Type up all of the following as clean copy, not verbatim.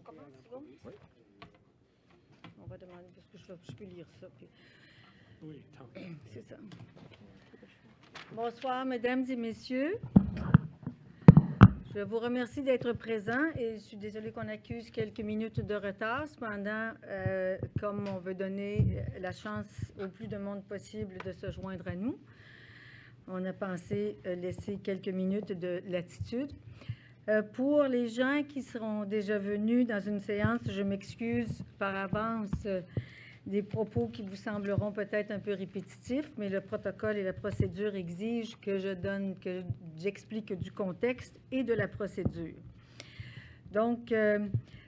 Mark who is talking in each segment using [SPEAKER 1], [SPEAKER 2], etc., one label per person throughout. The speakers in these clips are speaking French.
[SPEAKER 1] commence, c'est bon?
[SPEAKER 2] Oui.
[SPEAKER 1] On va demander, parce que je peux lire ça. Puis...
[SPEAKER 2] Oui, tant.
[SPEAKER 1] C'est ça. Bonsoir, mesdames et messieurs. Je vous remercie d'être présents et je suis désolée qu'on accuse quelques minutes de retard. Cependant, comme on veut donner la chance au plus de monde possible de se joindre à nous, on a pensé laisser quelques minutes de latitude. Pour les gens qui seront déjà venus dans une séance, je m'excuse par avance des propos qui vous sembleront peut-être un peu répétitifs, mais le protocole et la procédure exigent que j'explique du contexte et de la procédure. Donc,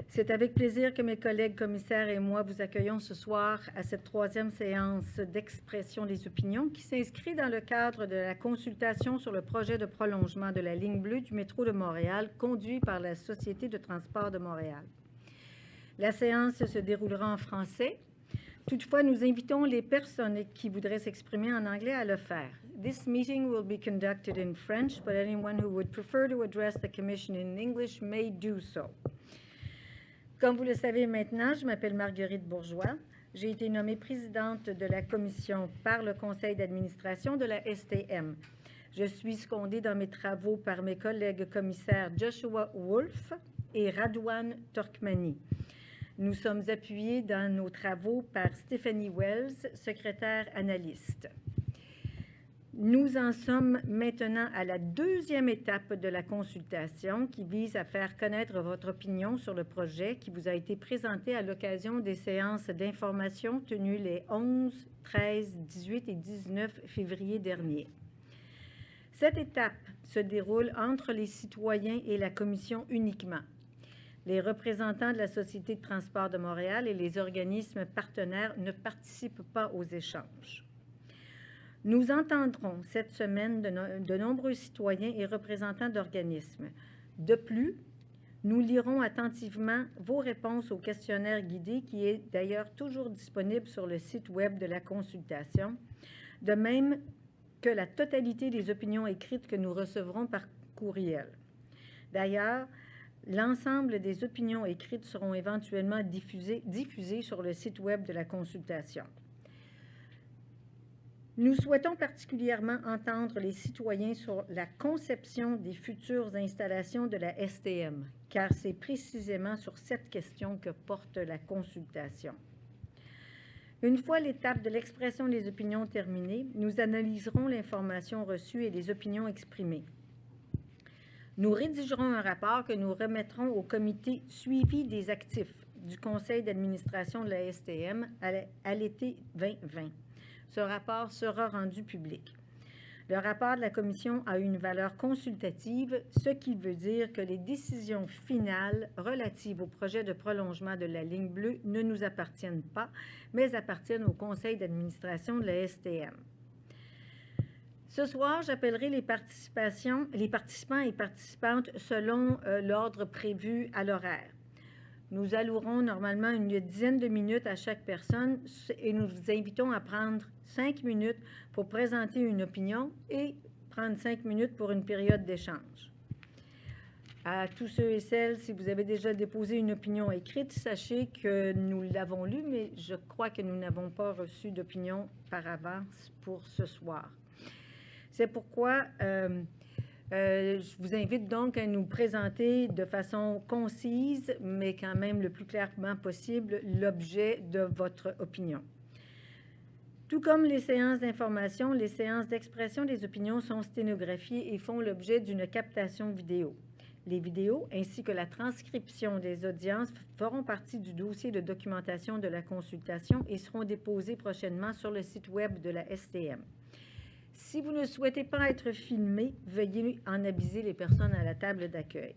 [SPEAKER 1] c'est avec plaisir que mes collègues commissaires et moi vous accueillons ce soir à cette troisième séance d'expression des opinions qui s'inscrit dans le cadre de la consultation sur le projet de prolongement de la ligne bleue du métro de Montréal conduit par la Société de transport de Montréal. La séance se déroulera en français. Toutefois, nous invitons les personnes qui voudraient s'exprimer en anglais à le faire. This meeting will be conducted in French, but anyone who would prefer to address the Commission in English may do so. Comme vous le savez maintenant, je m'appelle Marguerite Bourgeois. J'ai été nommée présidente de la Commission par le Conseil d'administration de la STM. Je suis secondée dans mes travaux par mes collègues commissaires Joshua Wolf et Radouane Torkmani. Nous sommes appuyés dans nos travaux par Stephanie Wells, secrétaire analyste. Nous en sommes maintenant à la deuxième étape de la consultation qui vise à faire connaître votre opinion sur le projet qui vous a été présenté à l'occasion des séances d'information tenues les 11, 13, 18 et 19 février dernier. Cette étape se déroule entre les citoyens et la Commission uniquement. Les représentants de la Société de transport de Montréal et les organismes partenaires ne participent pas aux échanges. Nous entendrons cette semaine de nombreux citoyens et représentants d'organismes. De plus, nous lirons attentivement vos réponses au questionnaire guidé qui est d'ailleurs toujours disponible sur le site web de la consultation, de même que la totalité des opinions écrites que nous recevrons par courriel. D'ailleurs, l'ensemble des opinions écrites seront éventuellement diffusées sur le site web de la consultation. Nous souhaitons particulièrement entendre les citoyens sur la conception des futures installations de la STM, car c'est précisément sur cette question que porte la consultation. Une fois l'étape de l'expression des opinions terminée, nous analyserons l'information reçue et les opinions exprimées. Nous rédigerons un rapport que nous remettrons au comité suivi des actifs du Conseil d'administration de la STM à l'été 2020. Ce rapport sera rendu public. Le rapport de la Commission a une valeur consultative, ce qui veut dire que les décisions finales relatives au projet de prolongement de la ligne bleue ne nous appartiennent pas, mais appartiennent au Conseil d'administration de la STM. Ce soir, j'appellerai les participants et participantes selon l'ordre prévu à l'horaire. Nous allouerons normalement une dizaine de minutes à chaque personne et nous vous invitons à prendre 5 minutes pour présenter une opinion et prendre 5 minutes pour une période d'échange. À tous ceux et celles, si vous avez déjà déposé une opinion écrite, sachez que nous l'avons lue, mais je crois que nous n'avons pas reçu d'opinion par avance pour ce soir. C'est pourquoi je vous invite donc à nous présenter de façon concise, mais quand même le plus clairement possible, l'objet de votre opinion. Tout comme les séances d'information, les séances d'expression des opinions sont sténographiées et font l'objet d'une captation vidéo. Les vidéos ainsi que la transcription des audiences feront partie du dossier de documentation de la consultation et seront déposées prochainement sur le site web de la STM. Si vous ne souhaitez pas être filmé, veuillez en aviser les personnes à la table d'accueil.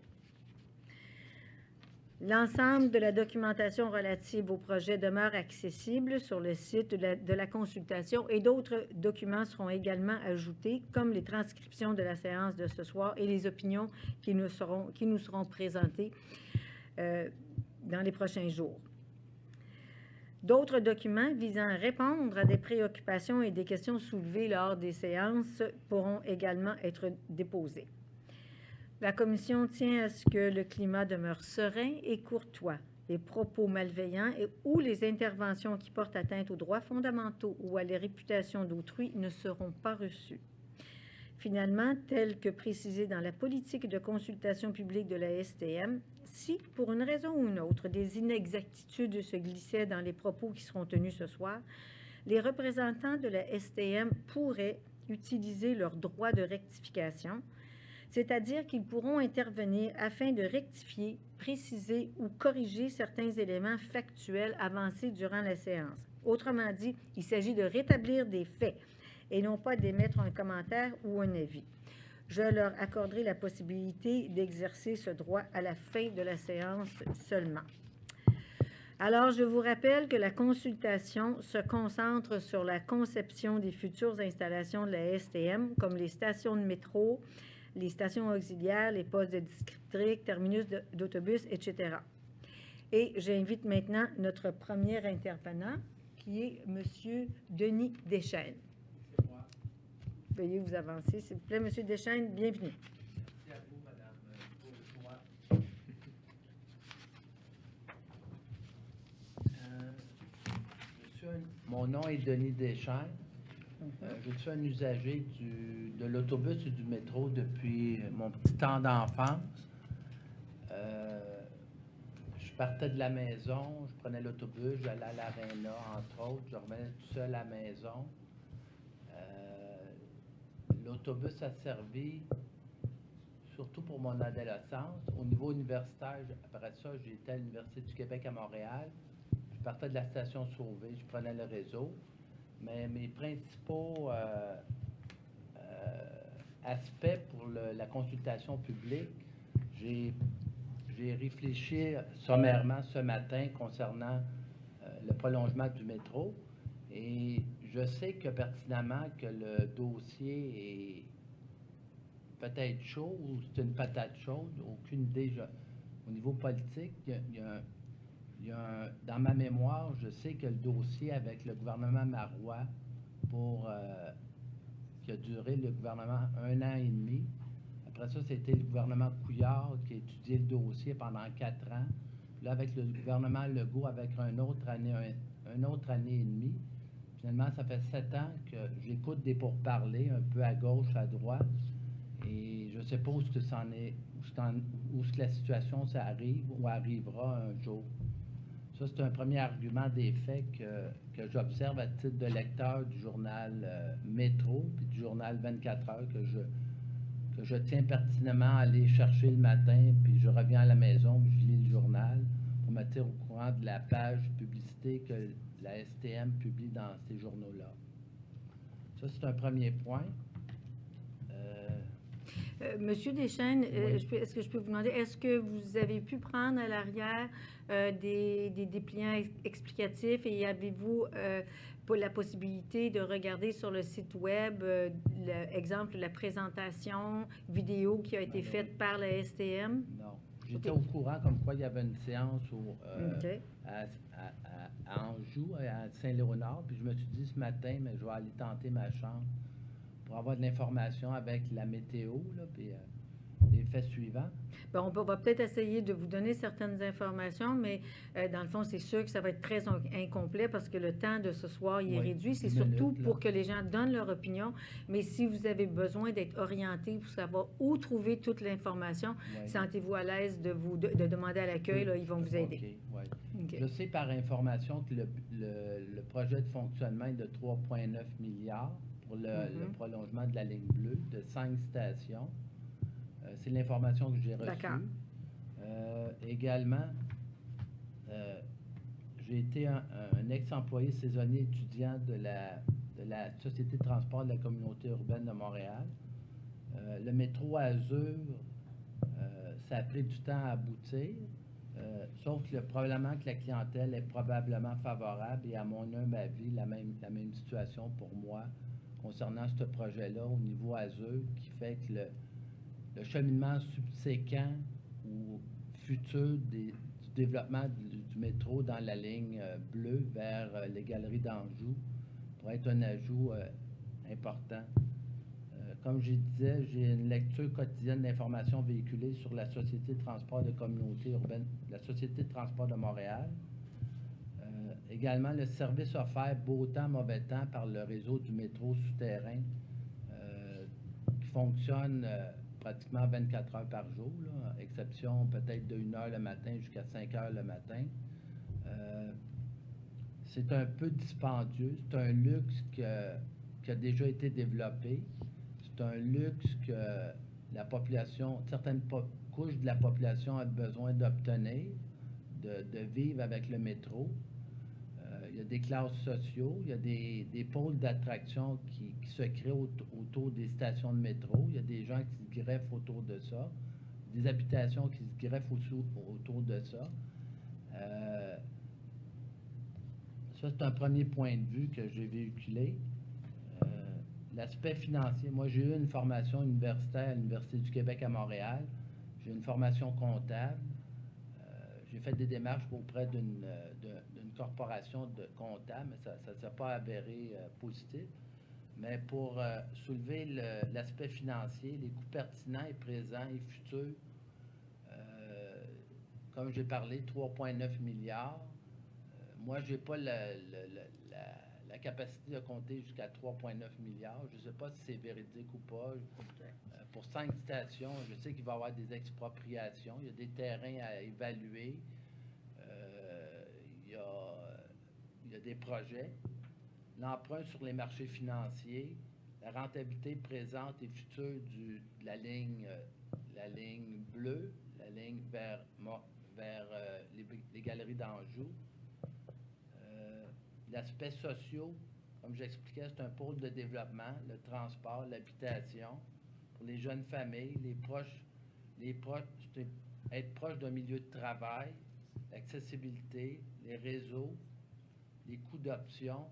[SPEAKER 1] L'ensemble de la documentation relative au projet demeure accessible sur le site de la consultation et d'autres documents seront également ajoutés, comme les transcriptions de la séance de ce soir et les opinions qui nous seront présentées dans les prochains jours. D'autres documents visant à répondre à des préoccupations et des questions soulevées lors des séances pourront également être déposés. La Commission tient à ce que le climat demeure serein et courtois les propos malveillants ou les interventions qui portent atteinte aux droits fondamentaux ou à la réputation d'autrui ne seront pas reçues. Finalement, tel que précisé dans la politique de consultation publique de la STM, si, pour une raison ou une autre, des inexactitudes se glissaient dans les propos qui seront tenus ce soir, les représentants de la STM pourraient utiliser leur droit de rectification, c'est-à-dire qu'ils pourront intervenir afin de rectifier, préciser ou corriger certains éléments factuels avancés durant la séance. Autrement dit, il s'agit de rétablir des faits et non pas d'émettre un commentaire ou un avis. Je leur accorderai la possibilité d'exercer ce droit à la fin de la séance seulement. Alors, je vous rappelle que la consultation se concentre sur la conception des futures installations de la STM, comme les stations de métro, les stations auxiliaires, les postes de district, terminus d'autobus, etc. Et j'invite maintenant notre premier intervenant, qui est M. Denis Deschênes.
[SPEAKER 2] C'est moi.
[SPEAKER 1] Veuillez vous avancer, s'il vous plaît. M. Deschênes, bienvenue.
[SPEAKER 2] Merci à vous, Madame Bourgeois. Mon nom est Denis Deschênes. Je suis un usager de l'autobus et du métro depuis mon petit temps d'enfance. Je partais de la maison, je prenais l'autobus, j'allais à l'aréna, entre autres. Je revenais tout seul à la maison. L'autobus a servi surtout pour mon adolescence. Au niveau universitaire, après ça, j'étais à l'Université du Québec à Montréal. Je partais de la station Sauvé, je prenais le réseau. Mais mes principaux aspects pour la consultation publique, j'ai réfléchi sommairement ce matin concernant le prolongement du métro. Et je sais que pertinemment que le dossier est peut-être chaud ou c'est une patate chaude, aucune idée. Au niveau politique, dans ma mémoire, je sais que le dossier avec le gouvernement Marois, qui a duré le gouvernement 1 an et demi. Après ça, c'était le gouvernement Couillard qui a étudié le dossier pendant 4 ans. Puis là, avec le gouvernement Legault, avec une autre année et demie. Finalement, ça fait 7 ans que j'écoute des pourparlers un peu à gauche, à droite. Et je ne sais pas où la situation ça arrive ou arrivera un jour. Ça, c'est un premier argument des faits que j'observe à titre de lecteur du journal Métro puis du journal 24 heures que je tiens pertinemment à aller chercher le matin, puis je reviens à la maison, puis je lis le journal pour me tenir au courant de la page publicité que la STM publie dans ces journaux-là. Ça, c'est un premier point.
[SPEAKER 1] Monsieur Deschênes,
[SPEAKER 2] Oui.
[SPEAKER 1] est-ce que je peux vous demander, est-ce que vous avez pu prendre à l'arrière des dépliants explicatifs et avez-vous la possibilité de regarder sur le site web, exemple, la présentation vidéo qui a été faite par la STM?
[SPEAKER 2] Non. J'étais au courant comme quoi il y avait une séance à Anjou, à Saint-Léonard, puis je me suis dit ce matin, mais je vais aller tenter ma chance pour avoir de l'information avec la météo, là, puis les faits suivants.
[SPEAKER 1] Bon, on va peut-être essayer de vous donner certaines informations, mais dans le fond, c'est sûr que ça va être très incomplet parce que le temps de ce soir il est réduit. C'est surtout pour que les gens donnent leur opinion. Mais si vous avez besoin d'être orienté pour savoir où trouver toute l'information, sentez-vous à l'aise de demander à l'accueil, ils vont vous aider.
[SPEAKER 2] Okay. Je sais par information que le projet de fonctionnement est de 3,9 milliards pour le prolongement de la ligne bleue de 5 stations. C'est l'information que j'ai reçue. Également, j'ai été un ex-employé saisonnier étudiant de la Société de transport de la communauté urbaine de Montréal. Le métro Azur, ça a pris du temps à aboutir, sauf que probablement que la clientèle est probablement favorable et à mon humble avis, la même situation pour moi concernant ce projet-là au niveau Azur, qui fait que le cheminement subséquent ou futur du développement du métro dans la ligne bleue vers les galeries d'Anjou pourrait être un ajout important comme je disais, j'ai une lecture quotidienne d'informations véhiculées sur la Société de transport de communauté urbaine, la Société de transport de Montréal. Également, le service offert beau temps, mauvais temps par le réseau du métro souterrain qui fonctionne pratiquement 24 heures par jour, là, exception peut-être de 1 heure le matin jusqu'à 5 heures le matin. C'est un peu dispendieux, c'est un luxe qui a déjà été développé. C'est un luxe que la population, certaines couches de la population ont besoin d'obtenir, de vivre avec le métro. Il y a des classes sociaux, il y a des pôles d'attraction qui se créent autour des stations de métro. Il y a des gens qui se greffent autour de ça, des habitations qui se greffent autour de ça. Ça, c'est un premier point de vue que j'ai véhiculé. L'aspect financier, moi j'ai eu une formation universitaire à l'Université du Québec à Montréal. J'ai une formation comptable. J'ai fait des démarches auprès d'une corporation de comptables, mais ça ne s'est pas avéré positif. Mais pour soulever l'aspect financier, les coûts pertinents et présents et futurs, comme j'ai parlé, 3,9 milliards. Moi, je n'ai pas la capacité de compter jusqu'à 3,9 milliards. Je ne sais pas si c'est véridique ou pas. Pour 5 stations, je sais qu'il va y avoir des expropriations. Il y a des terrains à évaluer. Il y a des projets. L'emprunt sur les marchés financiers, la rentabilité présente et future de la ligne bleue, la ligne vers les galeries d'Anjou. L'aspect social, comme j'expliquais, c'est un pôle de développement, le transport, l'habitation, pour les jeunes familles, être proche d'un milieu de travail, l'accessibilité, les réseaux, les coûts d'option.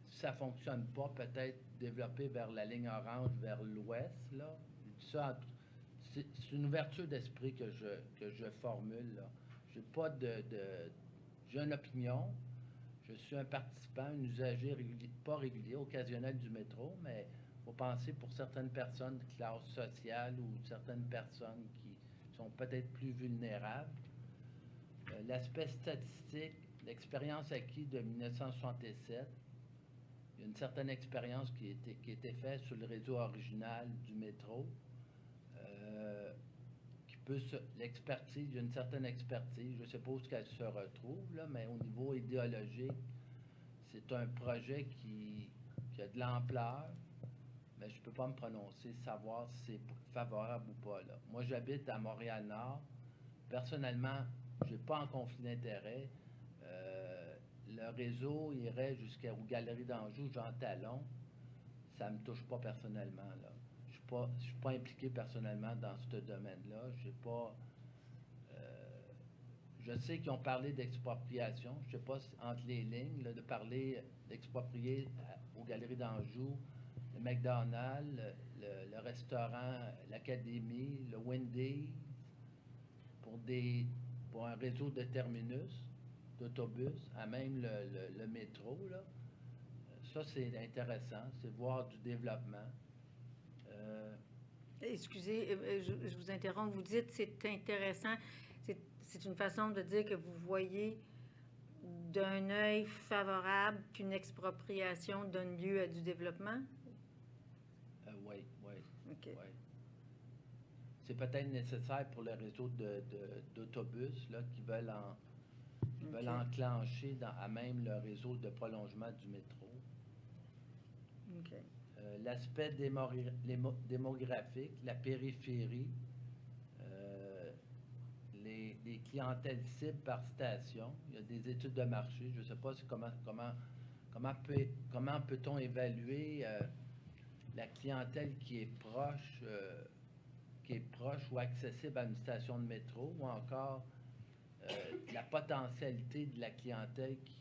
[SPEAKER 2] Si ça ne fonctionne pas, peut-être développer vers la ligne orange, vers l'ouest, là. C'est une ouverture d'esprit que je formule, là. J'ai pas j'ai une opinion. Je suis un participant, un usager pas régulier, occasionnel du métro, mais il faut penser pour certaines personnes de classe sociale ou certaines personnes qui sont peut-être plus vulnérables. L'aspect statistique, l'expérience acquise de 1967, il y a une certaine expérience qui a été faite sur le réseau original du métro. L'expertise, il y a une certaine expertise, je suppose qu'elle se retrouve, là, mais au niveau idéologique, c'est un projet qui a de l'ampleur, mais je ne peux pas me prononcer, savoir si c'est favorable ou pas, là. Moi, j'habite à Montréal-Nord. Personnellement, je n'ai pas en conflit d'intérêt. Le réseau irait jusqu'aux Galeries d'Anjou, Jean Talon. Ça ne me touche pas personnellement, là. Je ne suis pas impliqué personnellement dans ce domaine-là. Je sais qu'ils ont parlé d'expropriation. Je ne sais pas si, entre les lignes, là, de parler d'exproprier aux Galeries d'Anjou, le McDonald's, le restaurant, l'Académie, le Wendy's, pour un réseau de terminus, d'autobus, à même le métro, là. Ça, c'est intéressant. C'est voir du développement.
[SPEAKER 1] Excusez, je vous interromps. Vous dites c'est intéressant. C'est une façon de dire que vous voyez d'un œil favorable qu'une expropriation donne lieu à du développement?
[SPEAKER 2] Oui.
[SPEAKER 1] Okay.
[SPEAKER 2] Oui. C'est peut-être nécessaire pour le réseau d'autobus là, qui veulent enclencher à même le réseau de prolongement du métro.
[SPEAKER 1] Okay.
[SPEAKER 2] L'aspect démographique, la périphérie, les clientèles cibles par station. Il y a des études de marché. Je ne sais pas comment peut-on évaluer la clientèle qui est proche ou accessible à une station de métro, ou encore la potentialité de la clientèle qui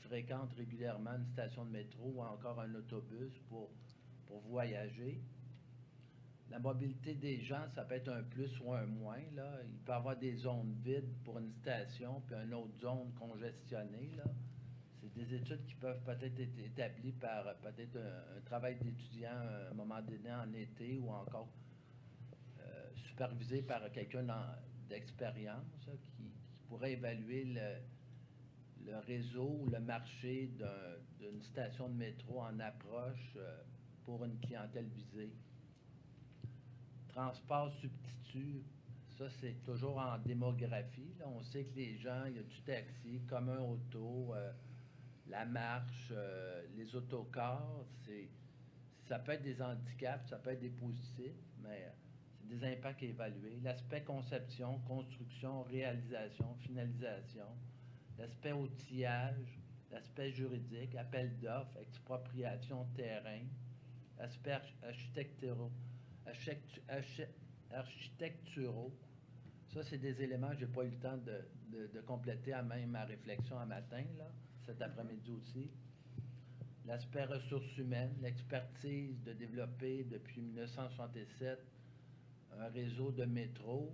[SPEAKER 2] fréquente régulièrement une station de métro ou encore un autobus pour voyager. La mobilité des gens, ça peut être un plus ou un moins, là. Il peut y avoir des zones vides pour une station, puis une autre zone congestionnée, là. C'est des études qui peuvent peut-être être établies par peut-être un travail d'étudiant à un moment donné en été ou encore supervisé par quelqu'un d'expérience qui pourrait évaluer le réseau ou le marché d'une station de métro en approche pour une clientèle visée. Transport substitut, ça c'est toujours en démographie. Là. On sait que les gens, il y a du taxi, commun auto, la marche, les autocars, ça peut être des handicaps, ça peut être des positifs, mais c'est des impacts à évaluer. L'aspect conception, construction, réalisation, finalisation, l'aspect outillage, l'aspect juridique, appel d'offres, expropriation terrain, l'aspect architecturaux. Ça, c'est des éléments que je n'ai pas eu le temps de compléter à même ma réflexion à matin, là, cet après-midi aussi. L'aspect ressources humaines, l'expertise de développer depuis 1967 un réseau de métro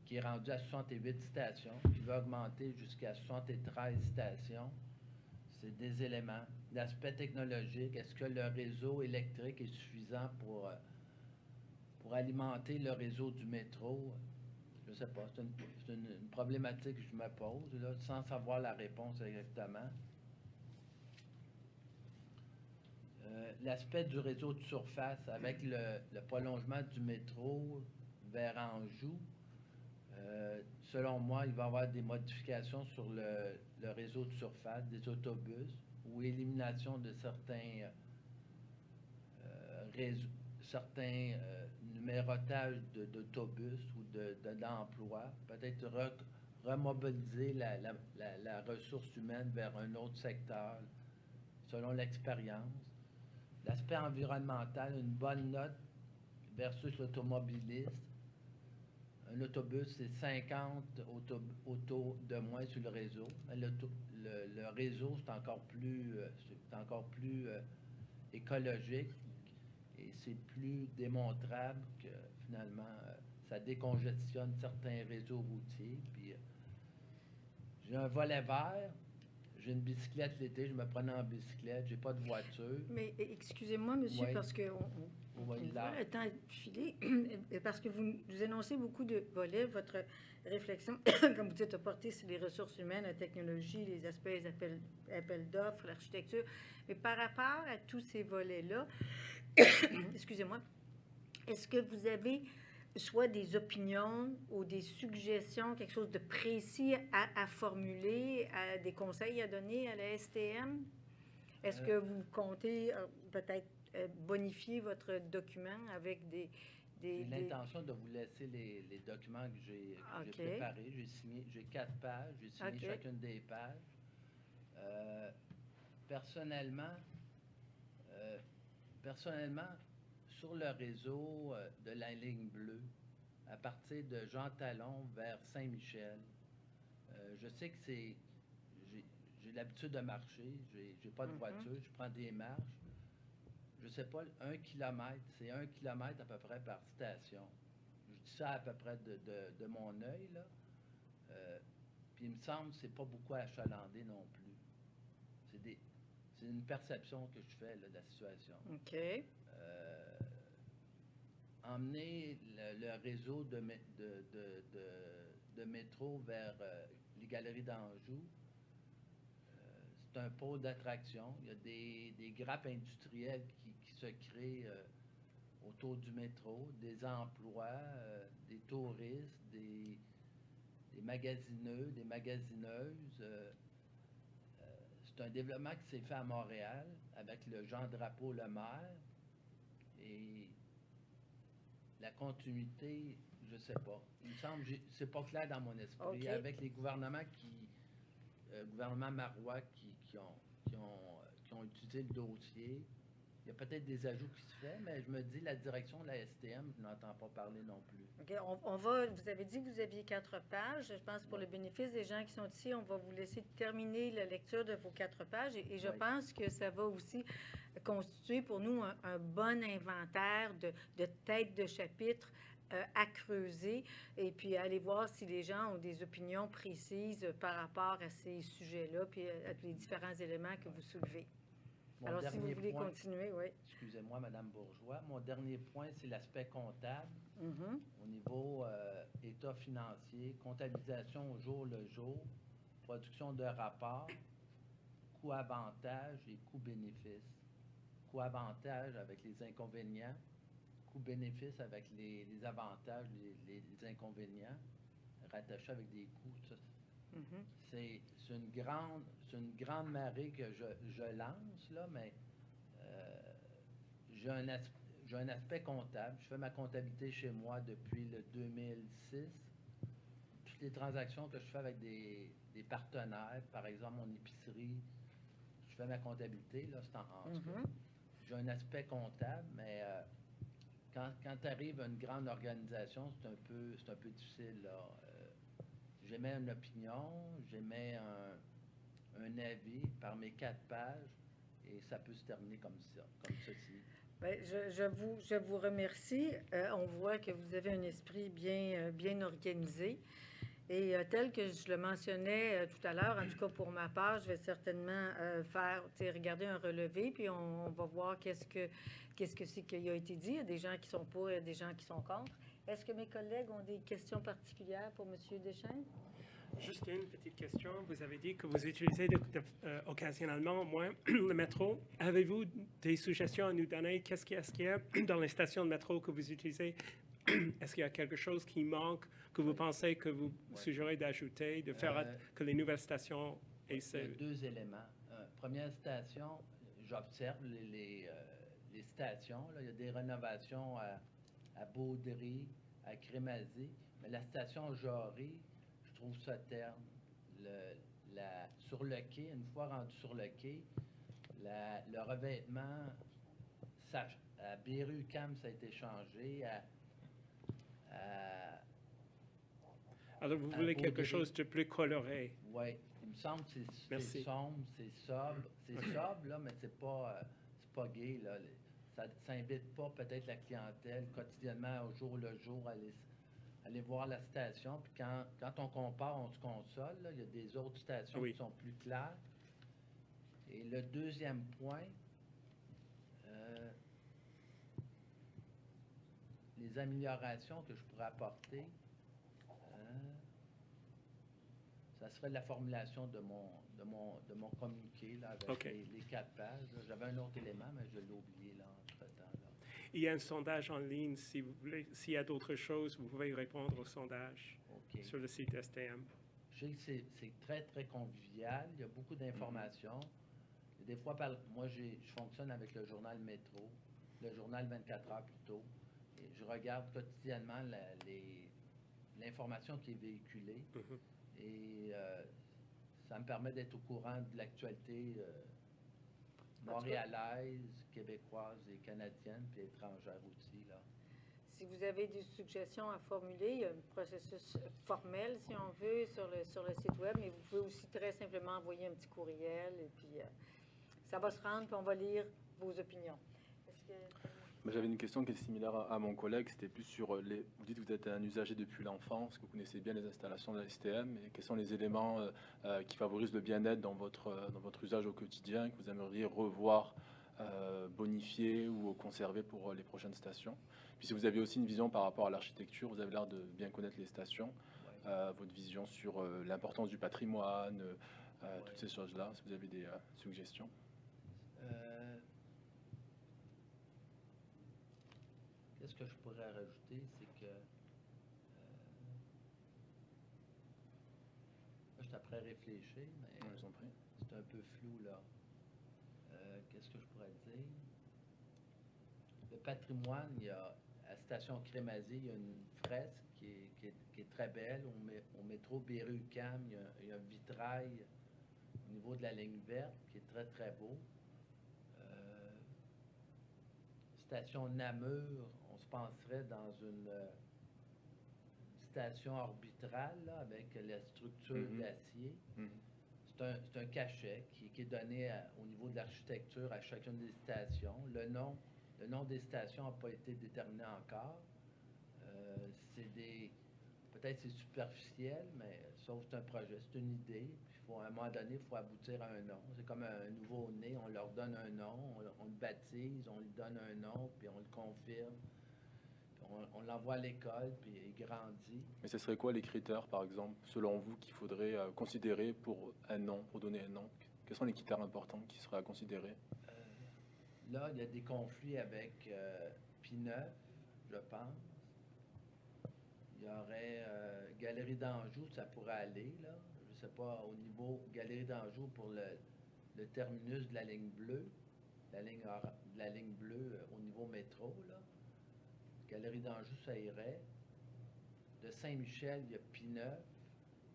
[SPEAKER 2] qui est rendu à 68 stations, qui va augmenter jusqu'à 73 stations. C'est des éléments. L'aspect technologique, est-ce que le réseau électrique est suffisant pour alimenter le réseau du métro? Je ne sais pas, c'est une problématique que je me pose, là, sans savoir la réponse exactement. L'aspect du réseau de surface avec le prolongement du métro vers Anjou, selon moi, il va y avoir des modifications sur le réseau de surface, des autobus, ou élimination de certains numérotages d'autobus ou d'emplois, peut-être remobiliser la ressource humaine vers un autre secteur, selon l'expérience. L'aspect environnemental, une bonne note versus l'automobiliste. Un autobus, c'est 50 autos de moins sur le réseau. Le réseau, c'est encore plus écologique et c'est plus démontrable que finalement, ça décongestionne certains réseaux routiers. Puis, j'ai un volet vert. J'ai une bicyclette l'été, je me prenais en bicyclette, j'ai pas de voiture.
[SPEAKER 1] Mais excusez-moi, monsieur,
[SPEAKER 2] Oui.
[SPEAKER 1] parce que on voit le temps filer, parce que vous énoncez beaucoup de volets. Votre réflexion, comme vous dites, a porté sur les ressources humaines, la technologie, les aspects, les appels d'offres, l'architecture. Mais par rapport à tous ces volets-là, excusez-moi, est-ce que vous avez soit des opinions ou des suggestions, quelque chose de précis à formuler, des conseils à donner à la STM? Est-ce que vous comptez peut-être bonifier votre document avec des
[SPEAKER 2] J'ai l'intention de vous laisser les documents que j'ai préparés. J'ai 4 pages, j'ai signé chacune des pages. Personnellement, sur le réseau de la ligne bleue, à partir de Jean Talon vers Saint-Michel, je sais que j'ai l'habitude de marcher, j'ai pas de voiture, je prends des marches. Je sais pas, 1 kilomètre, c'est 1 kilomètre à peu près par station. Je dis ça à peu près de mon œil, là. Puis il me semble que c'est pas beaucoup achalander non plus. C'est une perception que je fais là, de la situation.
[SPEAKER 1] OK.
[SPEAKER 2] Emmener le réseau de métro vers les galeries d'Anjou, c'est un pôle d'attraction. Il y a des grappes industrielles qui se créent autour du métro, des emplois, des touristes, des magasineux, des magasineuses. C'est un développement qui s'est fait à Montréal avec le Jean Drapeau-Lemaire. Et la continuité, je ne sais pas. Il me semble que c'est pas clair dans mon esprit.
[SPEAKER 1] Okay.
[SPEAKER 2] Avec les gouvernements gouvernement marois qui ont utilisé le dossier, il y a peut-être des ajouts qui se font, mais je me dis, la direction de la STM, je n'entends pas parler non plus.
[SPEAKER 1] OK, vous avez dit que vous aviez 4 pages. Je pense pour le bénéfice des gens qui sont ici, on va vous laisser terminer la lecture de vos 4 pages. Et je pense que ça va aussi constituer pour nous un bon inventaire de têtes de chapitre à creuser et puis aller voir si les gens ont des opinions précises par rapport à ces sujets-là, puis à les différents éléments que vous soulevez.
[SPEAKER 2] Mon
[SPEAKER 1] Alors, si vous
[SPEAKER 2] dernier
[SPEAKER 1] voulez
[SPEAKER 2] point,
[SPEAKER 1] continuer, oui.
[SPEAKER 2] excusez-moi, Madame Bourgeois, mon dernier point, c'est l'aspect comptable.
[SPEAKER 1] Mhm.
[SPEAKER 2] Au niveau état financier, comptabilisation au jour le jour, production de rapports, coût-avantage et coût-bénéfice. Coût-avantage avec les inconvénients, coût-bénéfice avec les avantages, les inconvénients, rattachés avec des coûts. Ça,
[SPEAKER 1] Mhm.
[SPEAKER 2] c'est une grande marée que je lance, là, mais j'ai un aspect comptable. Je fais ma comptabilité chez moi depuis le 2006. Toutes les transactions que je fais avec des partenaires, par exemple mon épicerie, je fais ma comptabilité, là, c'est en tout cas.
[SPEAKER 1] Mhm.
[SPEAKER 2] J'ai un aspect comptable, mais quand tu arrives à une grande organisation, c'est un peu difficile, là. J'émets une opinion, j'émets un avis par mes 4 pages, et ça peut se terminer comme ça, comme ceci.
[SPEAKER 1] Bien, je vous remercie. On voit que vous avez un esprit bien organisé. Et tel que je le mentionnais tout à l'heure, en tout cas pour ma part, je vais certainement regarder un relevé, puis on va voir qu'est-ce que c'est qui a été dit. Il y a des gens qui sont pour, il y a des gens qui sont contre. Est-ce que mes collègues ont des questions particulières pour M. Deschênes?
[SPEAKER 3] Juste une petite question. Vous avez dit que vous utilisez occasionnellement, moins, le métro. Avez-vous des suggestions à nous donner? Qu'est-ce qu'il y a dans les stations de métro que vous utilisez? Est-ce qu'il y a quelque chose qui manque, que vous pensez que vous suggérez d'ajouter, de faire que les nouvelles stations aient
[SPEAKER 2] Il y a 2 éléments. Première station, j'observe les stations. Là, il y a des rénovations à Baudry, à Crémazie, mais la station Jarry, je trouve ça terne. Sur le quai, une fois rendu sur le quai, le revêtement, à Berry-UQAM, ça a été changé.
[SPEAKER 3] Alors, vous voulez quelque chose de plus coloré?
[SPEAKER 2] Oui, il me semble que c'est sombre, c'est sobre. C'est sobre, là, mais c'est pas gai, là. Ça n'invite pas peut-être la clientèle quotidiennement, au jour le jour, à aller voir la station. Puis quand on compare, on se console, là. Il y a des autres stations qui sont plus claires. Et le deuxième point, les améliorations que je pourrais apporter, ça serait la formulation de mon communiqué là, avec les 4 pages. J'avais un autre élément, mais je l'ai oublié là, entre-temps. Là.
[SPEAKER 3] Il y a un sondage en ligne. Si vous voulez, s'il y a d'autres choses, vous pouvez répondre au sondage sur le site STM.
[SPEAKER 2] Je sais que c'est très, très convivial. Il y a beaucoup d'informations. Des fois, moi, je fonctionne avec le journal Métro, le journal 24 heures plutôt. Et je regarde quotidiennement l'information qui est véhiculée. Et ça me permet d'être au courant de l'actualité montréalaise, québécoise et canadienne, puis étrangère aussi, là.
[SPEAKER 1] Si vous avez des suggestions à formuler, il y a un processus formel, si on veut, sur le site web, mais vous pouvez aussi très simplement envoyer un petit courriel, et puis ça va se rendre, puis on va lire vos opinions.
[SPEAKER 4] J'avais une question qui est similaire à mon collègue, c'était plus sur vous dites que vous êtes un usager depuis l'enfance, que vous connaissez bien les installations de la STM, et quels sont les éléments qui favorisent le bien-être dans votre usage au quotidien, que vous aimeriez revoir, bonifier ou conserver pour les prochaines stations. Puis si vous avez aussi une vision par rapport à l'architecture, vous avez l'air de bien connaître les stations, votre vision sur l'importance du patrimoine, toutes ces choses-là, si vous avez des suggestions.
[SPEAKER 2] Qu'est-ce que je pourrais rajouter, c'est que je suis après réfléchir, mais c'est un peu flou là. Qu'est-ce que je pourrais dire? Le patrimoine, il y a à la station Crémazie, il y a une fresque qui est très belle. Au métro Berry-UQAM, il y a un vitrail au niveau de la ligne verte qui est très, très beau. Station Namur, on se penserait dans une station orbitale là, avec la structure d'acier. C'est un cachet qui est donné au niveau de l'architecture à chacune des stations. Le nom des stations n'a pas été déterminé encore. c'est des... Peut-être c'est superficiel, mais sauf que c'est un projet, c'est une idée. Puis faut, à un moment donné, il faut aboutir à un nom. C'est comme un nouveau-né, on leur donne un nom, on le baptise, on lui donne un nom, puis on le confirme. Puis on l'envoie à l'école, puis il grandit.
[SPEAKER 4] Mais ce serait quoi les critères, par exemple, selon vous, qu'il faudrait considérer pour un nom, pour donner un nom? Quels sont les critères importants qui seraient à considérer?
[SPEAKER 2] Là, il y a des conflits avec P9, je pense. Il y aurait Galerie d'Anjou, ça pourrait aller, là. Je ne sais pas, au niveau Galerie d'Anjou pour le terminus de la ligne bleue, de la ligne bleue au niveau métro, là. Galerie d'Anjou, ça irait. De Saint-Michel, il y a P9.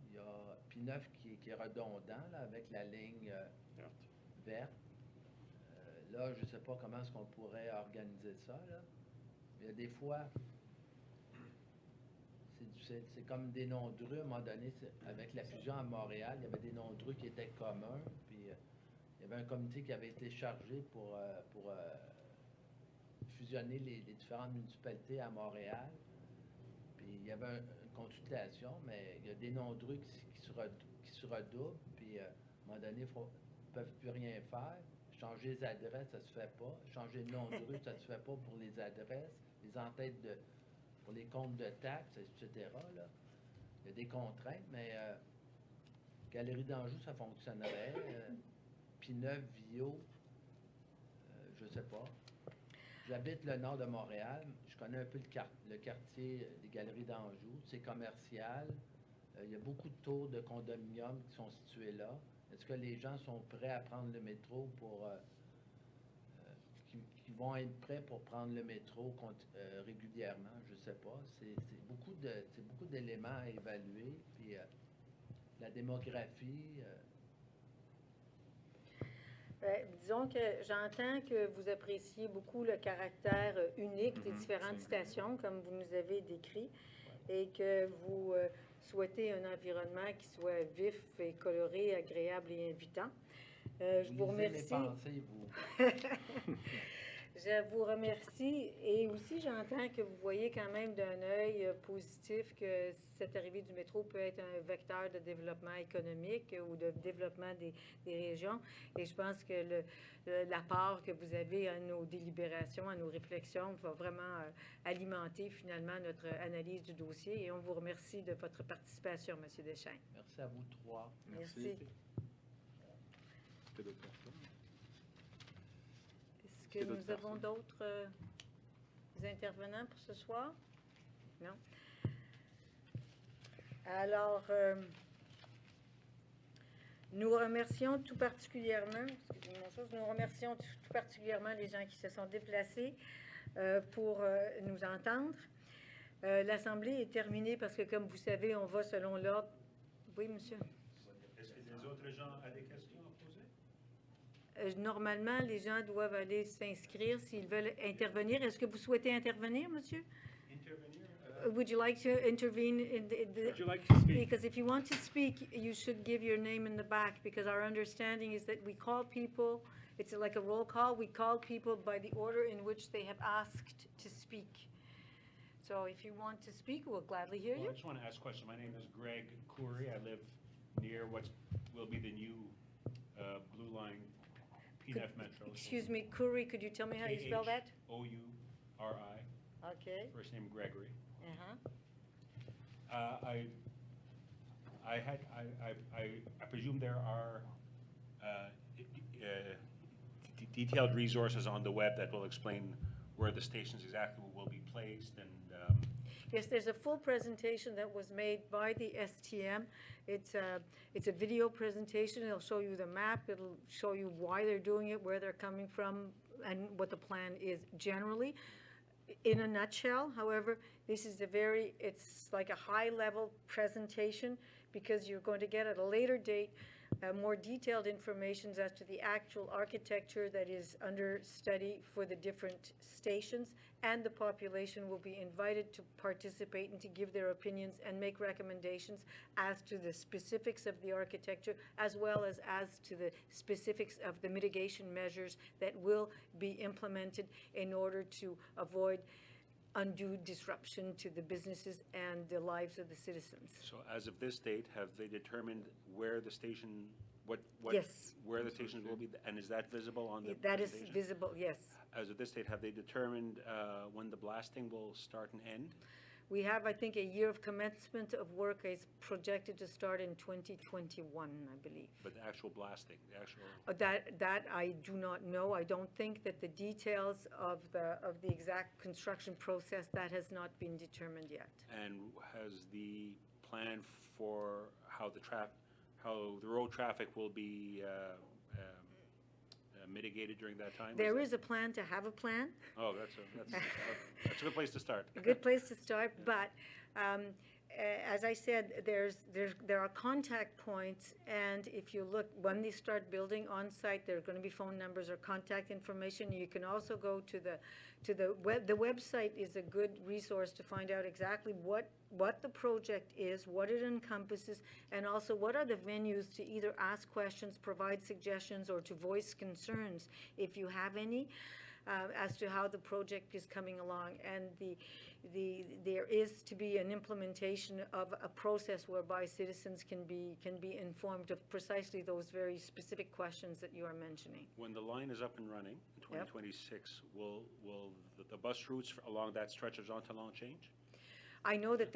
[SPEAKER 2] Il y a P9 qui est redondant, là, avec la ligne verte. Là, je ne sais pas comment est-ce qu'on pourrait organiser ça, là. Il y a des fois, c'est comme des noms de rue, à un moment donné, avec la fusion à Montréal, il y avait des noms de rue qui étaient communs, puis il y avait un comité qui avait été chargé pour fusionner les différentes municipalités à Montréal. Puis il y avait une consultation, mais il y a des noms de rue qui se redoublent, puis à un moment donné, ils ne peuvent plus rien faire. Changer les adresses, ça se fait pas. Changer le nom de rue, ça se fait pas pour les adresses, les entêtes pour les comptes de taxes, etc. Là. Il y a des contraintes, mais Galerie d'Anjou, ça fonctionnerait. P9, Vio, je sais pas. J'habite le nord de Montréal. Je connais un peu le quartier des Galeries d'Anjou. C'est commercial. Il y a beaucoup de tours de condominiums qui sont situés là. Est-ce que les gens sont prêts à prendre le métro qui vont être prêts pour prendre le métro régulièrement? Je ne sais pas. C'est beaucoup d'éléments à évaluer. Puis la démographie.
[SPEAKER 1] Disons que j'entends que vous appréciez beaucoup le caractère unique des différentes stations, comme vous nous avez décrit, et que vous souhaitez un environnement qui soit vif et coloré, agréable et invitant. Je vous remercie.
[SPEAKER 2] Mes pensées, vous.
[SPEAKER 1] Je vous remercie. Et aussi, j'entends que vous voyez quand même d'un œil positif que cette arrivée du métro peut être un vecteur de développement économique ou de développement des régions. Et je pense que l'apport que vous avez à nos délibérations, à nos réflexions, va vraiment alimenter finalement notre analyse du dossier. Et on vous remercie de votre participation, M. Deschênes.
[SPEAKER 2] Merci à vous trois.
[SPEAKER 1] Merci.
[SPEAKER 4] Est-ce que d'autres personnes?
[SPEAKER 1] Est-ce que nous avons d'autres intervenants pour ce soir? Non? Alors, nous remercions tout particulièrement, nous remercions tout particulièrement les gens qui se sont déplacés pour nous entendre. L'Assemblée est terminée parce que, comme vous savez, on va selon l'ordre. Oui, monsieur?
[SPEAKER 5] Est-ce que les autres gens ont des questions à poser?
[SPEAKER 1] Normalement, les gens doivent aller s'inscrire s'ils veulent intervenir. Est-ce que vous souhaitez intervenir, monsieur?
[SPEAKER 5] Intervenir?
[SPEAKER 1] Would you like to intervene in the
[SPEAKER 3] Would you like to speak?
[SPEAKER 1] because if you want to speak, you should give your name in the back, because our understanding is that we call people, it's like a roll call, we call people by the order in which they have asked to speak. So if you want to speak, we'll gladly hear
[SPEAKER 5] Well,
[SPEAKER 1] you.
[SPEAKER 5] I just want to ask a question. My name is Greg Coury. I live near what will be the new Blue Line PNF Metro.
[SPEAKER 1] Excuse me, Coury, could you tell me how you spell that?
[SPEAKER 5] K-H-O-U-R-I.
[SPEAKER 1] Okay.
[SPEAKER 5] First name Gregory.
[SPEAKER 1] Uh-huh.
[SPEAKER 5] I presume there are detailed resources on the web that will explain where the stations exactly will be placed and.
[SPEAKER 1] Yes, there's a full presentation that was made by the STM. It's a video presentation. It'll show you the map. It'll show you why they're doing it, where they're coming from, and what the plan is generally. In a nutshell, however, this is it's like a high-level presentation, because you're going to get at a later date more detailed information as to the actual architecture that is under study for the different stations, and the population will be invited to participate and to give their opinions and make recommendations as to the specifics of the architecture, as well as to the specifics of the mitigation measures that will be implemented in order to avoid undue disruption to the businesses and the lives of the citizens.
[SPEAKER 5] So as of this date, have they determined where the station,
[SPEAKER 1] Yes.
[SPEAKER 5] where the station will be, and is that visible on the
[SPEAKER 1] That is
[SPEAKER 5] presentation?
[SPEAKER 1] visible, yes.
[SPEAKER 5] As of this date, have they determined when the blasting will start and end?
[SPEAKER 1] We have, I think, a year of commencement of work is projected to start in 2021, I believe.
[SPEAKER 5] But the actual blasting, the actual,
[SPEAKER 1] That I do not know. I don't think that the details of the exact construction process, that has not been determined yet.
[SPEAKER 5] and has the plan for how the road traffic will be mitigated during that time?
[SPEAKER 1] There
[SPEAKER 5] that-
[SPEAKER 1] is a plan to have a plan.
[SPEAKER 5] Oh, that's a good place to start.
[SPEAKER 1] A good place to start, but as I said, there are contact points, and if you look, when they start building on site, there are going to be phone numbers or contact information. You can also go to the web. The website is a good resource to find out exactly what the project is, what it encompasses, and also what are the venues to either ask questions, provide suggestions, or to voice concerns if you have any. As to how the project is coming along, and there is to be an implementation of a process whereby citizens can be informed of precisely those very specific questions that you are mentioning.
[SPEAKER 5] When the line is up and running in 2026, will the bus routes along that stretch of Jean Talon change?
[SPEAKER 1] I know that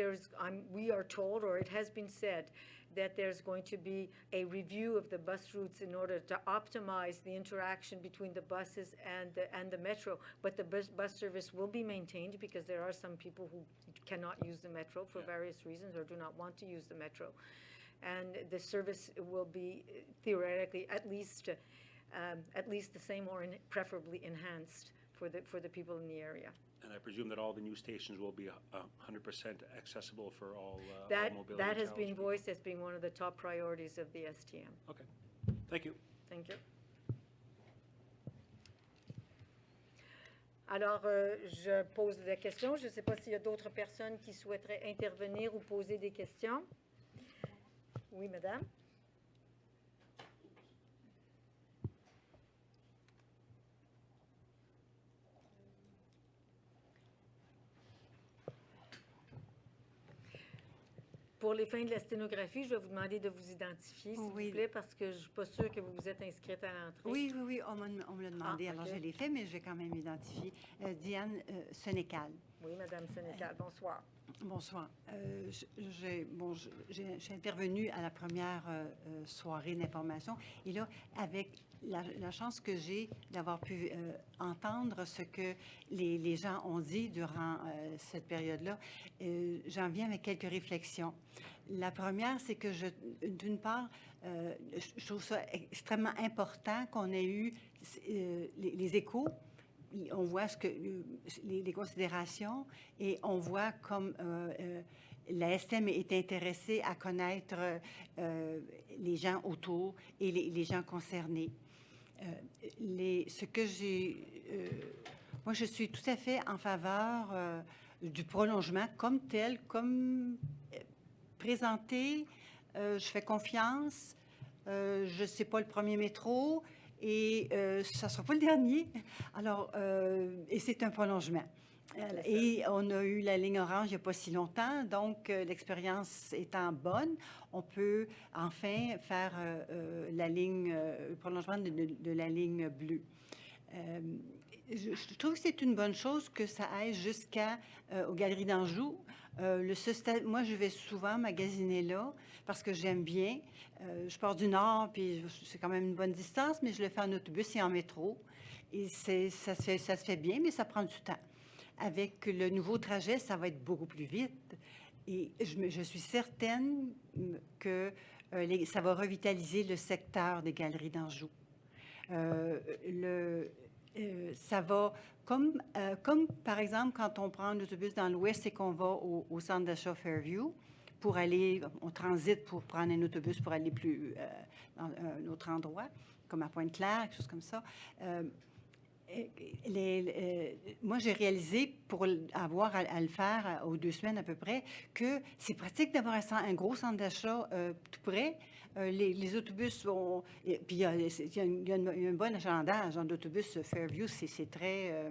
[SPEAKER 1] we are told, or it has been said, that there's going to be a review of the bus routes in order to optimize the interaction between the buses and the metro. But the bus service will be maintained, because there are some people who cannot use the metro for various reasons or do not want to use the metro. And the service will be theoretically at least the same, or preferably enhanced for the people in the area.
[SPEAKER 5] And I presume that all the new stations will be 100% accessible for all mobility
[SPEAKER 1] That has been
[SPEAKER 5] challenged
[SPEAKER 1] voiced as being one of the top priorities of the STM.
[SPEAKER 5] people. Okay, thank you.
[SPEAKER 1] Thank you. Alors, je pose des questions. Je ne sais pas s'il y a d'autres personnes qui souhaiteraient intervenir ou poser des questions. Oui, madame. Pour les fins de la sténographie, je vais vous demander de vous identifier, s'il vous plaît, parce que je ne suis pas sûre que vous vous êtes inscrite à l'entrée.
[SPEAKER 6] Oui, on me l'a demandé, alors
[SPEAKER 1] OK.
[SPEAKER 6] je l'ai fait, mais je vais quand même identifier. Diane Sénécal.
[SPEAKER 1] Oui, madame Sénécal, bonsoir.
[SPEAKER 6] Bonsoir. J'ai intervenu à la première soirée d'information, et là, avec la chance que j'ai d'avoir pu entendre ce que les gens ont dit durant cette période-là, j'en viens avec quelques réflexions. La première, c'est que d'une part, je trouve ça extrêmement important qu'on ait eu les échos. On voit les considérations, et on voit comme la STM est intéressée à connaître les gens autour et les gens concernés. Moi, je suis tout à fait en faveur du prolongement comme tel, comme présenté. Je fais confiance. Je ne sais pas le premier métro. Et ça ne sera pas le dernier. Alors, et c'est un prolongement. Et on a eu la ligne orange il n'y a pas si longtemps, donc l'expérience étant bonne, on peut enfin faire le prolongement de la ligne bleue. Je trouve que c'est une bonne chose que ça aille aux Galeries d'Anjou. Moi, je vais souvent magasiner là parce que j'aime bien. Je pars du nord, puis c'est quand même une bonne distance, mais je le fais en autobus et en métro. Et ça se fait bien, mais ça prend du temps. Avec le nouveau trajet, ça va être beaucoup plus vite. Et je suis certaine que ça va revitaliser le secteur des Galeries d'Anjou. Ça va, comme par exemple, quand on prend un autobus dans l'ouest et qu'on va au centre d'achat Fairview, on transite pour prendre un autobus pour aller dans un autre endroit, comme à Pointe-Claire, quelque chose comme ça. Moi, j'ai réalisé, pour avoir à le faire aux 2 semaines à peu près, que c'est pratique d'avoir un gros centre d'achat tout près. Les autobus vont... Puis il y a un bon achalandage d'autobus Fairview, c'est très...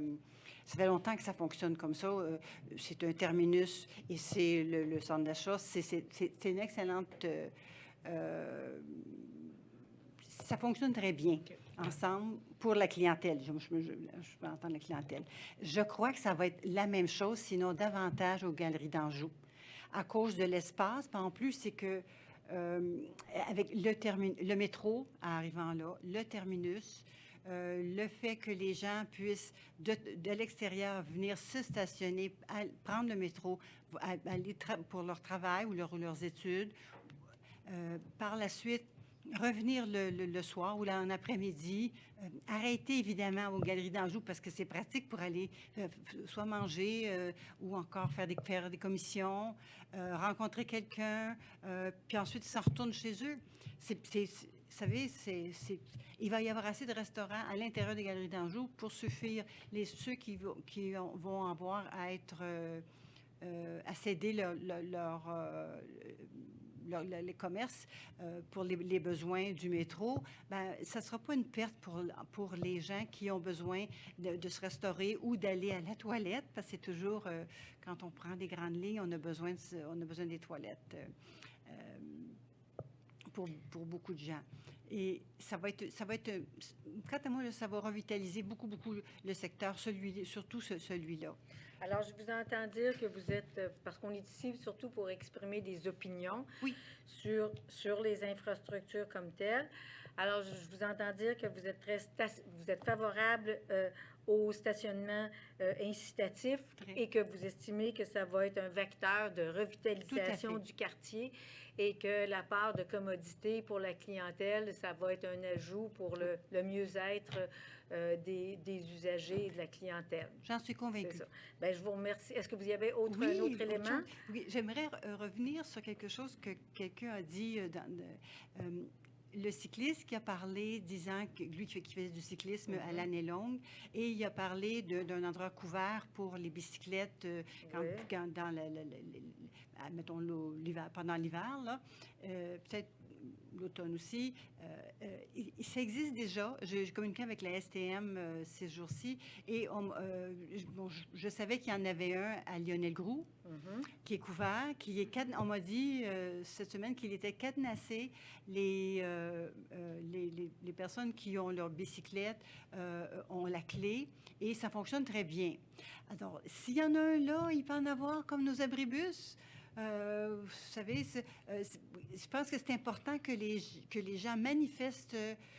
[SPEAKER 6] Ça fait longtemps que ça fonctionne comme ça. C'est un terminus et c'est le centre d'achat. C'est une excellente... ça fonctionne très bien ensemble pour la clientèle. Je peux entendre la clientèle. Je crois que ça va être la même chose, sinon davantage aux Galeries d'Anjou. À cause de l'espace, en plus, c'est que avec le métro arrivant là, le terminus, le fait que les gens puissent de l'extérieur venir se stationner, prendre le métro, aller pour leur travail ou leurs études, par la suite revenir le soir ou en après-midi, arrêter évidemment aux Galeries d'Anjou parce que c'est pratique pour aller soit manger ou encore faire des commissions, rencontrer quelqu'un, puis ensuite ils s'en retournent chez eux. Vous savez, il va y avoir assez de restaurants à l'intérieur des Galeries d'Anjou pour suffire ceux qui vont avoir à être à céder les commerces pour les besoins du métro. Ça ne sera pas une perte pour les gens qui ont besoin de se restaurer ou d'aller à la toilette, parce que c'est toujours, quand on prend des grandes lignes, on a besoin des toilettes pour beaucoup de gens. Et ça va être, quant à moi, ça va revitaliser beaucoup le secteur, surtout celui-là.
[SPEAKER 1] Alors, je vous entends dire que vous êtes, parce qu'on est ici surtout pour exprimer des opinions sur les infrastructures comme telles. Alors, je vous entends dire que vous êtes favorable au stationnement incitatif et que vous estimez que ça va être un vecteur de revitalisation du quartier et que la part de commodité pour la clientèle, ça va être un ajout pour le mieux-être des usagers et de la clientèle.
[SPEAKER 6] J'en suis convaincue.
[SPEAKER 1] Bien, je vous remercie. Est-ce que vous y avez un autre élément?
[SPEAKER 6] Oui, j'aimerais revenir sur quelque chose que quelqu'un a dit le cycliste qui a parlé, disant que lui qui faisait du cyclisme à l'année longue, et il a parlé d'un endroit couvert pour les bicyclettes mettons pendant l'hiver, là, peut-être l'automne aussi. Ça existe déjà. Je communiquais avec la STM ces jours-ci et je savais qu'il y en avait un à Lionel-Groux qui est couvert, on m'a dit cette semaine qu'il était cadenassé. Les personnes qui ont leur bicyclette ont la clé et ça fonctionne très bien. Alors, s'il y en a un là, il peut en avoir comme nos abribus. Vous savez, je pense que c'est important que les gens manifestent.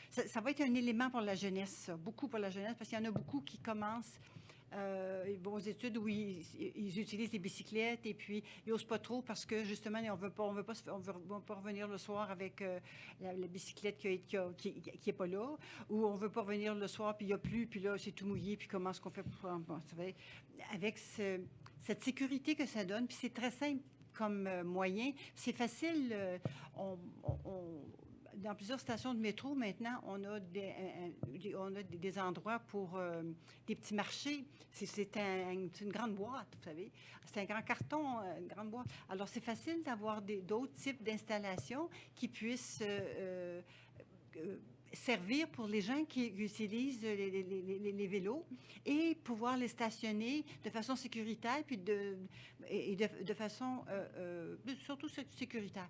[SPEAKER 6] Ça va être un élément pour la jeunesse, ça, beaucoup pour la jeunesse, parce qu'il y en a beaucoup qui commencent ils vont aux études où ils utilisent les bicyclettes et puis ils n'osent pas trop parce que justement, on veut pas revenir le soir avec la bicyclette qui est pas là, ou on veut pas revenir le soir puis il n'y a plus, puis là, c'est tout mouillé, puis comment est-ce qu'on fait pour... Bon, avec cette sécurité que ça donne, puis c'est très simple comme moyen. C'est facile. Dans plusieurs stations de métro, maintenant, on a des endroits pour des petits marchés. C'est une grande boîte, vous savez. C'est un grand carton, une grande boîte. Alors, c'est facile d'avoir d'autres types d'installations qui puissent servir pour les gens qui utilisent les vélos et pouvoir les stationner de façon sécuritaire puis de façon surtout sécuritaire.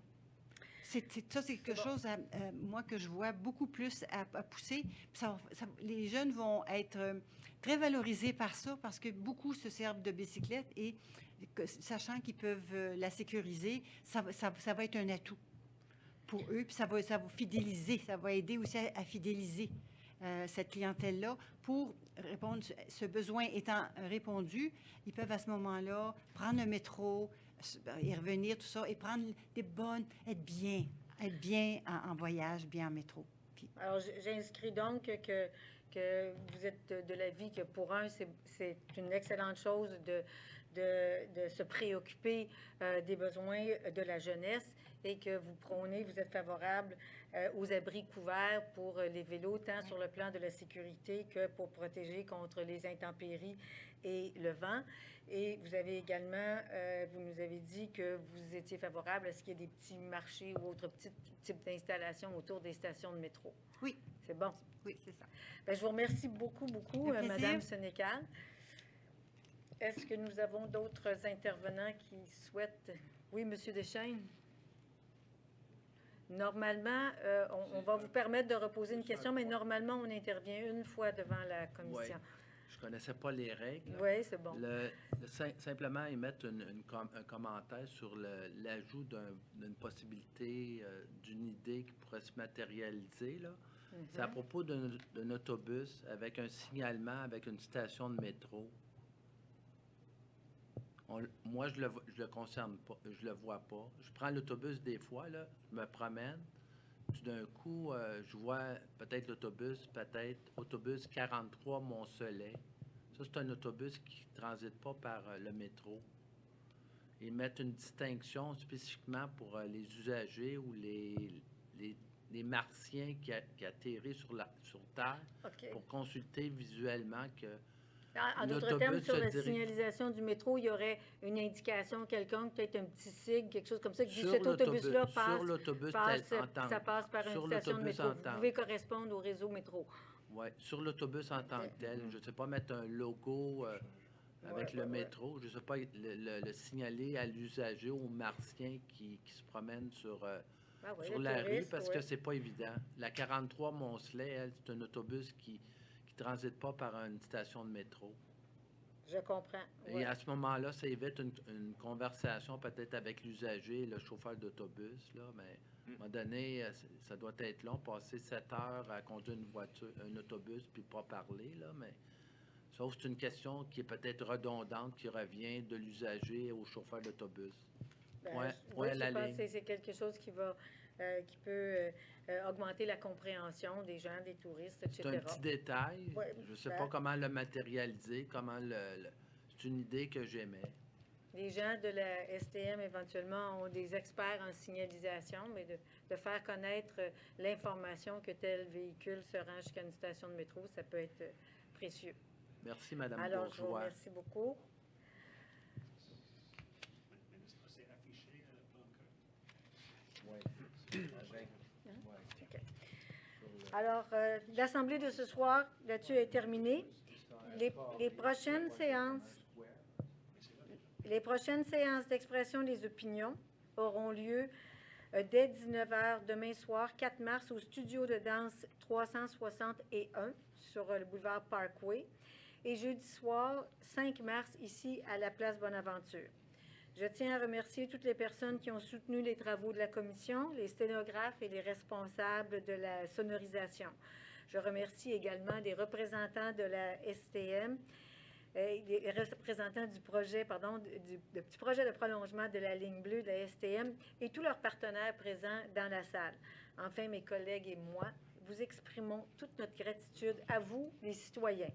[SPEAKER 6] C'est quelque chose, moi, que je vois beaucoup plus à pousser. Les jeunes vont être très valorisés par ça parce que beaucoup se servent de bicyclette et sachant qu'ils peuvent la sécuriser, ça va être un atout pour eux, puis ça va fidéliser, ça va aider aussi à fidéliser cette clientèle-là pour répondre, ce besoin étant répondu, ils peuvent à ce moment-là prendre le métro et revenir, tout ça, et prendre être bien en voyage, bien en métro. Puis... Alors,
[SPEAKER 1] j'inscris donc que vous êtes de l'avis que pour c'est une excellente chose de se préoccuper des besoins de la jeunesse et que vous êtes favorable aux abris couverts pour les vélos, tant sur le plan de la sécurité que pour protéger contre les intempéries et le vent. Et vous avez également, vous nous avez dit que vous étiez favorable à ce qu'il y ait des petits marchés ou autres petits types d'installations autour des stations de métro.
[SPEAKER 6] Oui.
[SPEAKER 1] C'est bon?
[SPEAKER 6] Oui, c'est ça.
[SPEAKER 1] Bien, je vous remercie beaucoup, Madame Sénécal. Est-ce que nous avons d'autres intervenants qui souhaitent? Oui, M. Deschaines? Normalement, on va vous permettre de reposer une question, mais normalement, on intervient une fois devant la commission.
[SPEAKER 2] Je ne connaissais pas les règles.
[SPEAKER 1] Oui, c'est bon.
[SPEAKER 2] Simplement émettre un commentaire sur l'ajout d'une possibilité, d'une idée qui pourrait se matérialiser, là. C'est à propos d'un autobus avec un signalement avec une station de métro. Moi, je le concerne pas, je le vois pas. Je prends l'autobus des fois, là, je me promène. Tout d'un coup, je vois peut-être autobus 43 Mont-Soleil. Ça, c'est un autobus qui ne transite pas par le métro. Ils mettent une distinction spécifiquement pour les usagers ou les martiens qui atterrissent sur Terre pour consulter visuellement que
[SPEAKER 1] en d'autres termes, sur la signalisation du métro, il y aurait une indication quelconque, peut-être un petit sigle, quelque chose comme ça, qui dit cet autobus-là ça passe par une station de métro. Vous pouvez correspondre au réseau métro.
[SPEAKER 2] Oui, sur l'autobus en tant que tel. Je ne sais pas mettre un logo avec le métro. Je ne sais pas le signaler à l'usager, au martien qui se promène sur la rue, parce que c'est pas évident. La 43 Mont-Soleil, elle, c'est un autobus qui transite pas par une station de métro.
[SPEAKER 1] Je comprends.
[SPEAKER 2] Et à ce moment-là, ça évite une conversation peut-être avec l'usager et le chauffeur d'autobus, là, mais à un moment donné, ça doit être long, passer 7 heures à conduire une voiture, un autobus, puis pas parler, là, mais sauf que c'est une question qui est peut-être redondante, qui revient de l'usager au chauffeur d'autobus.
[SPEAKER 1] Je pense que c'est quelque chose qui peut augmenter la compréhension des gens, des touristes, etc.
[SPEAKER 2] C'est un petit détail. Je ne sais pas comment le matérialiser, c'est une idée que j'aimais.
[SPEAKER 1] Les gens de la STM, éventuellement, ont des experts en signalisation, mais de faire connaître l'information que tel véhicule se rend jusqu'à une station de métro, ça peut être précieux.
[SPEAKER 2] Merci, Mme Bourgeois.
[SPEAKER 1] Alors, je vous remercie beaucoup. Alors, l'Assemblée de ce soir, là-dessus, est terminée. Les prochaines séances d'expression des opinions auront lieu dès 19h demain soir, 4 mars, au studio de danse 361 sur le boulevard Parkway, et jeudi soir, 5 mars, ici à la place Bonaventure. Je tiens à remercier toutes les personnes qui ont soutenu les travaux de la commission, les sténographes et les responsables de la sonorisation. Je remercie également les représentants de la STM, les représentants du projet, du petit projet de prolongement de la ligne bleue de la STM et tous leurs partenaires présents dans la salle. Enfin, mes collègues et moi, vous exprimons toute notre gratitude à vous, les citoyens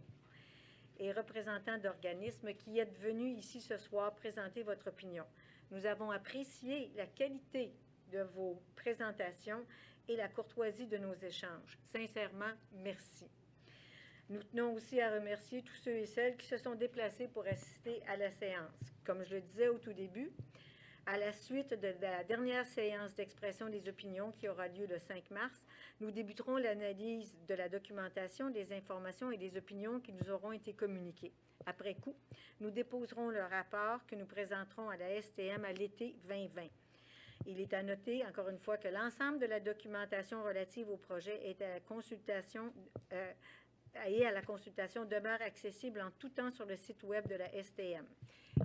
[SPEAKER 1] et représentants d'organismes qui êtes venus ici ce soir présenter votre opinion. Nous avons apprécié la qualité de vos présentations et la courtoisie de nos échanges. Sincèrement, merci. Nous tenons aussi à remercier tous ceux et celles qui se sont déplacés pour assister à la séance. Comme je le disais au tout début, à la suite de la dernière séance d'expression des opinions qui aura lieu le 5 mars, nous débuterons l'analyse de la documentation, des informations et des opinions qui nous auront été communiquées. Après coup, nous déposerons le rapport que nous présenterons à la STM à l'été 2020. Il est à noter, encore une fois, que l'ensemble de la documentation relative au projet et à la consultation demeure accessible en tout temps sur le site web de la STM.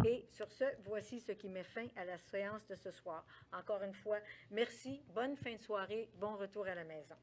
[SPEAKER 1] Et sur ce, voici ce qui met fin à la séance de ce soir. Encore une fois, merci, bonne fin de soirée, bon retour à la maison.